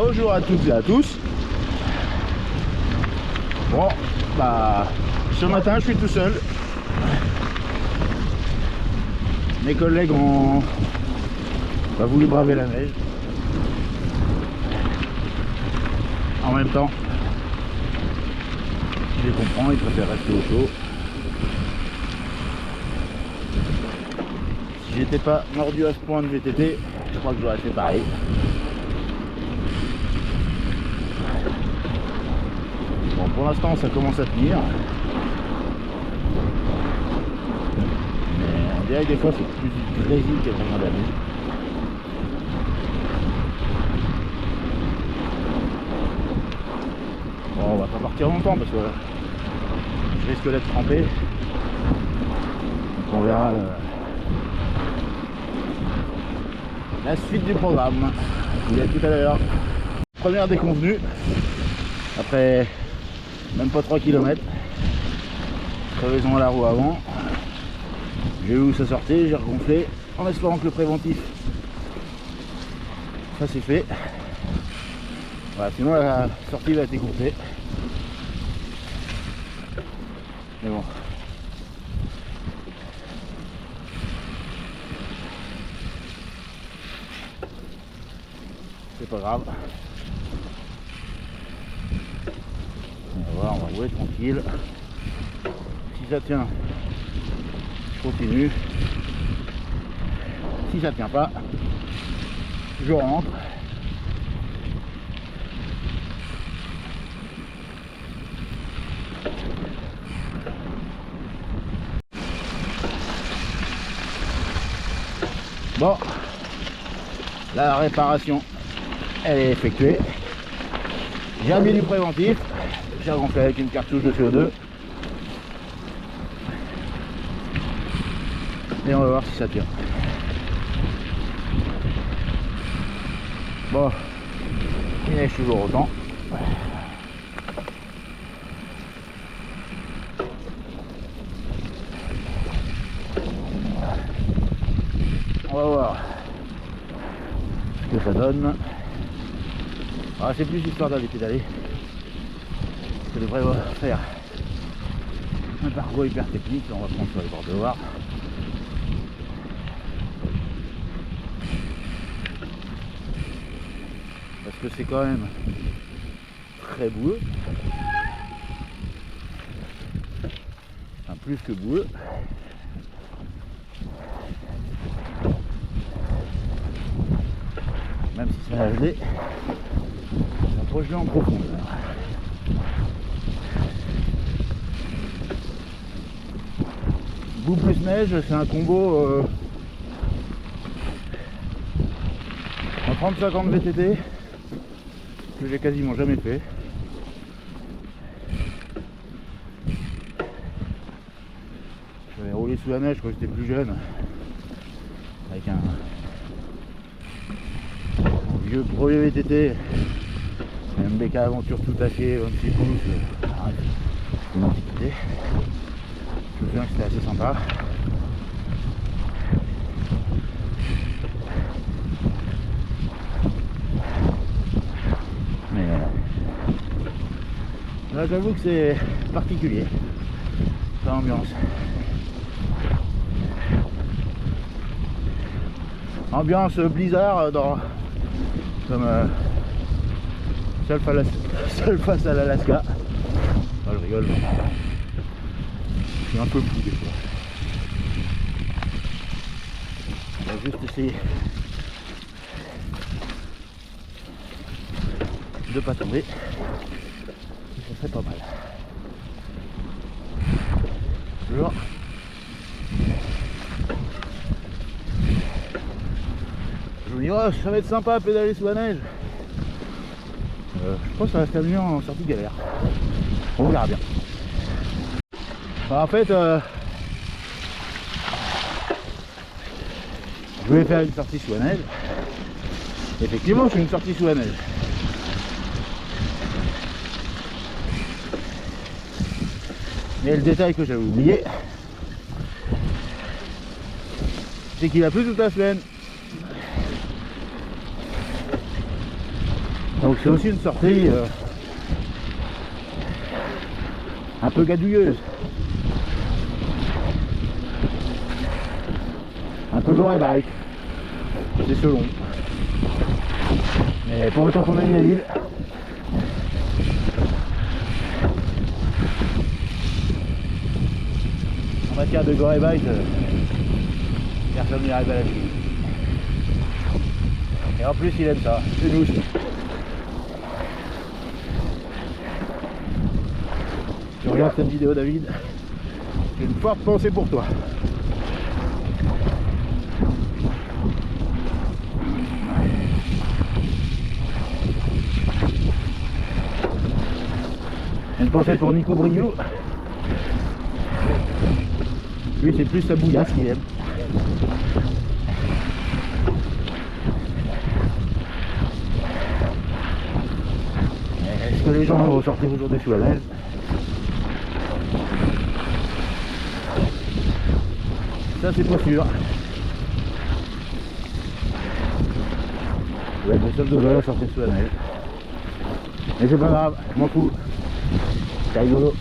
Bonjour à toutes et à tous. Bon, bah, ce matin je suis tout seul. Mes collègues ont voulu braver la neige. En même temps, je les comprends, ils préfèrent rester au chaud. Si j'étais pas mordu à ce point de VTT, je crois que j'aurais fait pareil. Bon, pour l'instant ça commence à tenir. Mais on dirait que des fois c'est plus du Brésil qu'il y a vraiment d'amis. Bon, on va pas partir longtemps parce que je risque d'être trempé. Donc on verra la suite du programme. Je vous dis à tout à l'heure. Première déconvenue. Après même pas 3 km. Crevaison à la roue avant. J'ai vu où ça sortait, j'ai regonflé en espérant que le préventif, ça c'est fait. Voilà, sinon la sortie va être écourtée. Mais bon. C'est pas grave. On va voir, on va rouler tranquille. Si ça tient, je continue. Si ça tient pas, je rentre. Bon, la réparation elle est effectuée. J'ai remis du préventif. J'ai gonflé avec une cartouche de CO2. Et on va voir si ça tient. Bon, il neige toujours autant. On va voir ce que ça donne. Ah, c'est plus histoire d'aller pédaler. Ça devrait faire un parcours hyper technique. On va prendre sur les bords de Loire. Parce que c'est quand même très boueux. Enfin, plus que boueux. Même si ça a gelé, c'est un trop gelé en profondeur. Boue plus neige, c'est un combo en 30-50 VTT que j'ai quasiment jamais fait. J'avais roulé sous la neige quand j'étais plus jeune avec un vieux premier VTT, un MBK Aventure tout acier, 26 pouces, une antiquité. Je me souviens que c'était assez sympa. Mais là j'avoue que c'est particulier, cette ambiance. Ambiance blizzard comme seul face à l'Alaska. Oh, je rigole. Je suis un peu fou des fois. On va juste essayer de pas tomber. Ça serait pas mal. Toujours. Je me dis, oh, ça va être sympa à pédaler sous la neige. Je pense que ça va se terminer en sortie de galère. On verra bien. Enfin, en fait, je voulais faire une sortie sous la neige. Effectivement, c'est une sortie sous la neige. Mais le détail que j'avais oublié, c'est qu'il a plu toute la semaine. Donc c'est aussi une sortie un peu gadouilleuse, un peu gore et bike, c'est selon. Mais pour autant qu'on aime la ville, en matière de gore et bike, personne n'y arrive à la ville. Et en plus il aime ça, c'est nous aussi. Tu regardes cette vidéo, David, j'ai une forte pensée pour toi. Une pensée pour Nico Brio. Lui c'est plus sa bouillasse qu'il aime. Est-ce que les gens vont sortir aujourd'hui sous la neige? Ça c'est pas sûr. Je vais être le seul de vélo à sortir sous la neige. Mais c'est pas grave, je m'en fous. C'est rigolo.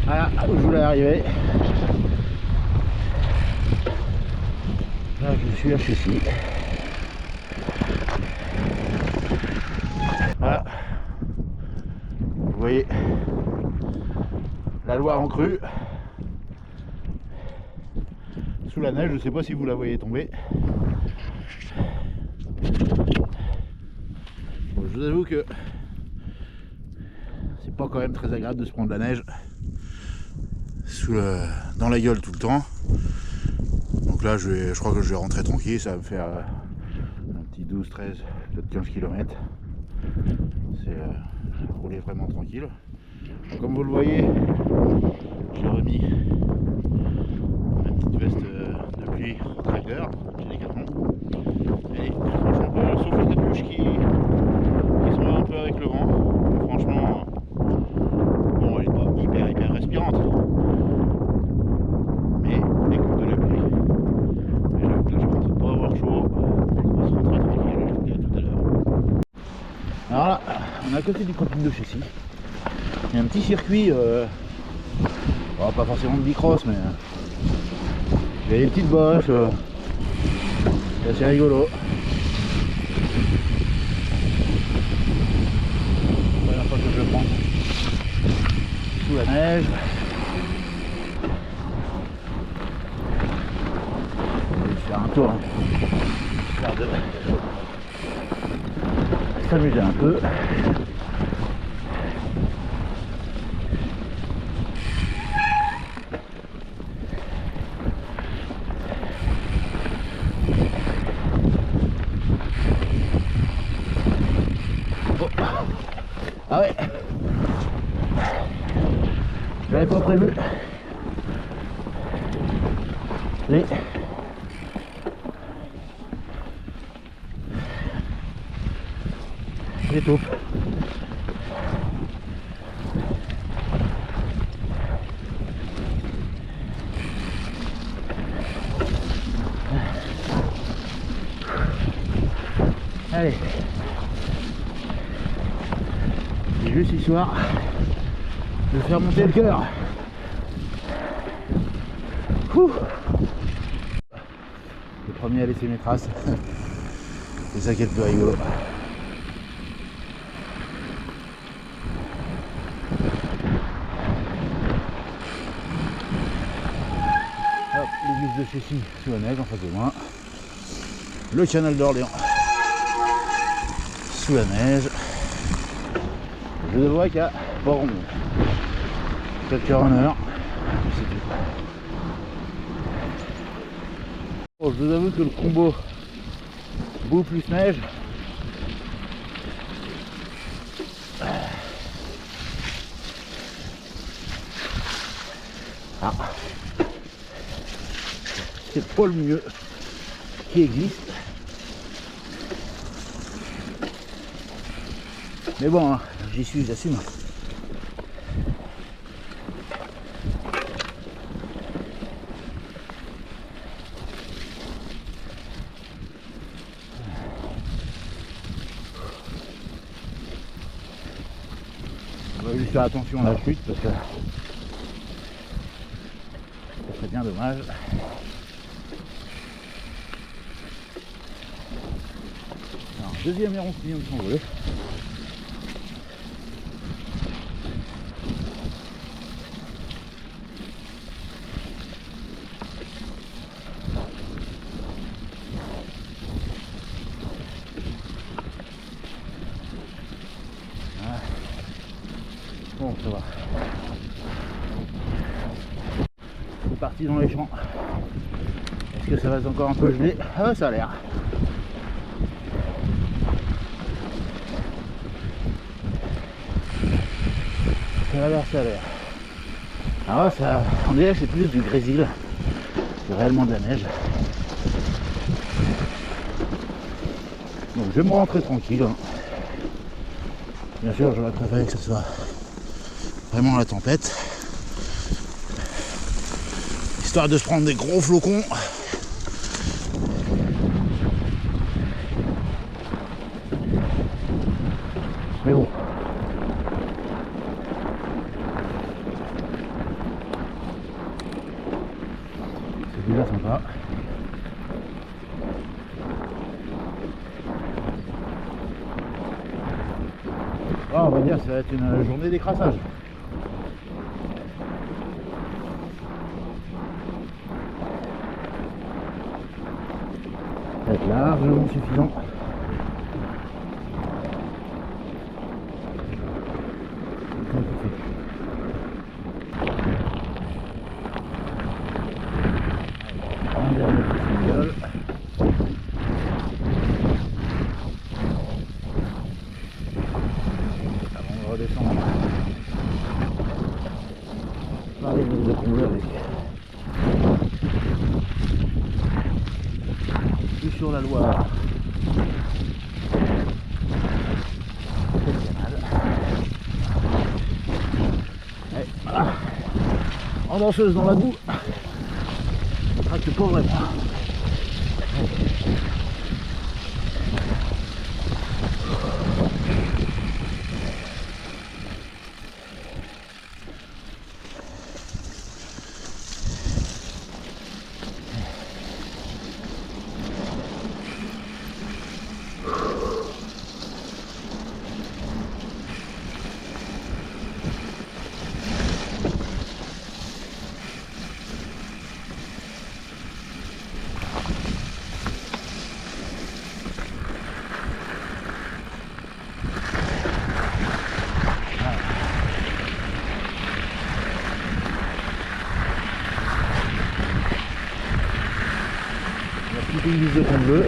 Voilà, où je voulais arriver. Là je suis à Chessy. Voilà. Vous voyez la Loire en crue. Sous la neige, je ne sais pas si vous la voyez tomber. Bon, je vous avoue que c'est pas quand même très agréable de se prendre de la neige dans la gueule tout le temps. Donc là je crois que je vais rentrer tranquille, ça va me faire un petit 12, 13, peut-être 15 km. C'est rouler vraiment tranquille. Donc, comme vous le voyez, j'ai remis ma petite veste de pluie Traeger chez Decathlon. Et sauf les capuches qui se movent un peu avec le vent. Mais franchement, bon, elle n'est pas hyper respirante. Mais écoute de la pluie. Et là, je pense pas avoir chaud. On va se rentrer tranquille, je vous dis à tout à l'heure. Alors là, on est à côté du camping de Chessy. Il y a un petit circuit, pas forcément de bicross, mais il y a des petites bosses, c'est assez rigolo. La première fois que je le prends sous la neige. On va faire un tour, histoire de s'amuser un peu. Ah ouais, j'avais pas prévu les taupes. Allez, c'est juste histoire de faire monter le cœur. Le premier à laisser mes traces, c'est ça qui est le plus rigolo. Hop, l'église de Chessy sous la neige en face de moi. Le canal d'Orléans sous la neige. Je vois qu'il y a pas grand monde. 4h, c'est tout. Bon, je vous avoue que le combo boue plus neige, c'est pas le mieux qui existe. Mais bon, hein, j'y suis, j'assume. On va juste faire attention à la chute parce que ça serait bien dommage. Alors, deuxième héron qui vient de s'envoler. Bon, ça va. C'est parti dans les champs. Est-ce que ça va être encore un peu gelé? Ah ouais, ça a l'air. Ça a l'air, ça a l'air. Ah ouais, ça, on dirait que c'est plus du grésil que réellement de la neige. Donc je vais me rentrer tranquille. Hein. Bien sûr, j'aurais préféré que ce soit vraiment la tempête. Histoire de se prendre des gros flocons. Mais bon. C'est déjà sympa. Oh, on va dire que ça va être une journée d'écrassage. Ça va être largement suffisant. Un dernier petit single. Avant de redescendre. Par les lignes de comble avec. Plus sur la Loire. Voilà. En danseuse dans la boue. On traque pas vraiment. Une lise de fond bleu.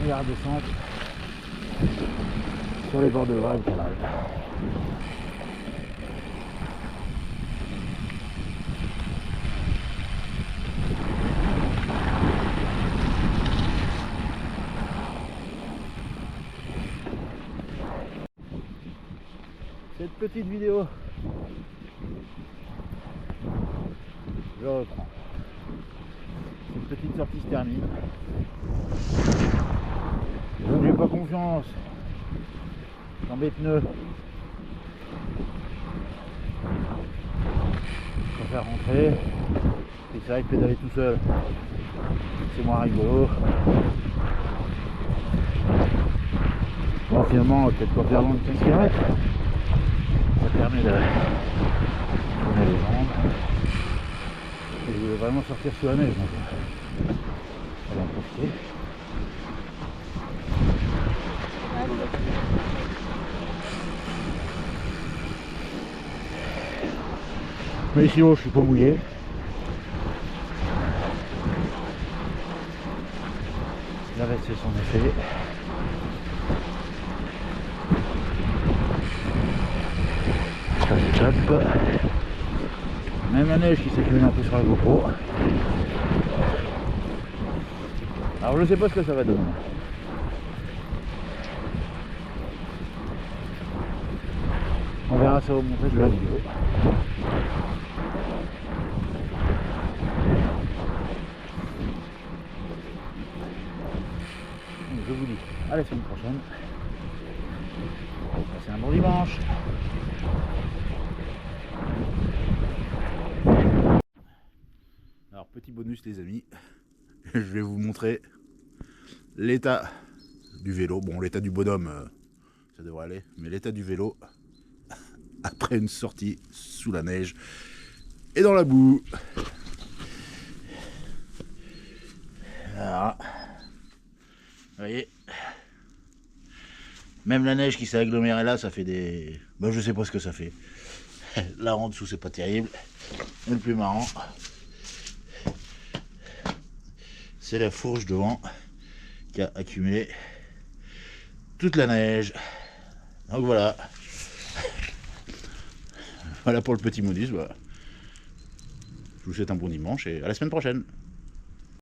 Et la redescente sur les bords de vague pour l'arrêt. Cette petite vidéo, je reprends. Cette petite sortie se termine. Je n'ai pas confiance dans mes pneus. Je préfère rentrer. Et c'est vrai que pédaler tout seul, c'est moins rigolo. Bon, finalement, peut-être pas faire loin de 15 km. Ça permet de tourner les jambes. Et je voulais vraiment sortir sous la neige, donc on va en profiter. Mais ici, je suis pas mouillé. La veste fait son effet. Ça c'est top. Même la neige qui s'accumule un peu sur la GoPro. Alors je sais pas ce que ça va donner. On verra ça au montage de la vidéo. à la semaine prochaine. Passez un bon dimanche. Alors petit bonus les amis, je vais vous montrer l'état du vélo. Bon, l'état du bonhomme, ça devrait aller, mais l'état du vélo après une sortie sous la neige et dans la boue. Voilà. Vous voyez, même la neige qui s'est agglomérée là, ça fait des... Ben, je sais pas ce que ça fait. Là en dessous c'est pas terrible. Et le plus marrant, c'est la fourche devant qui a accumulé toute la neige. Donc voilà. Voilà pour le petit modus. Voilà. Je vous souhaite un bon dimanche et à la semaine prochaine.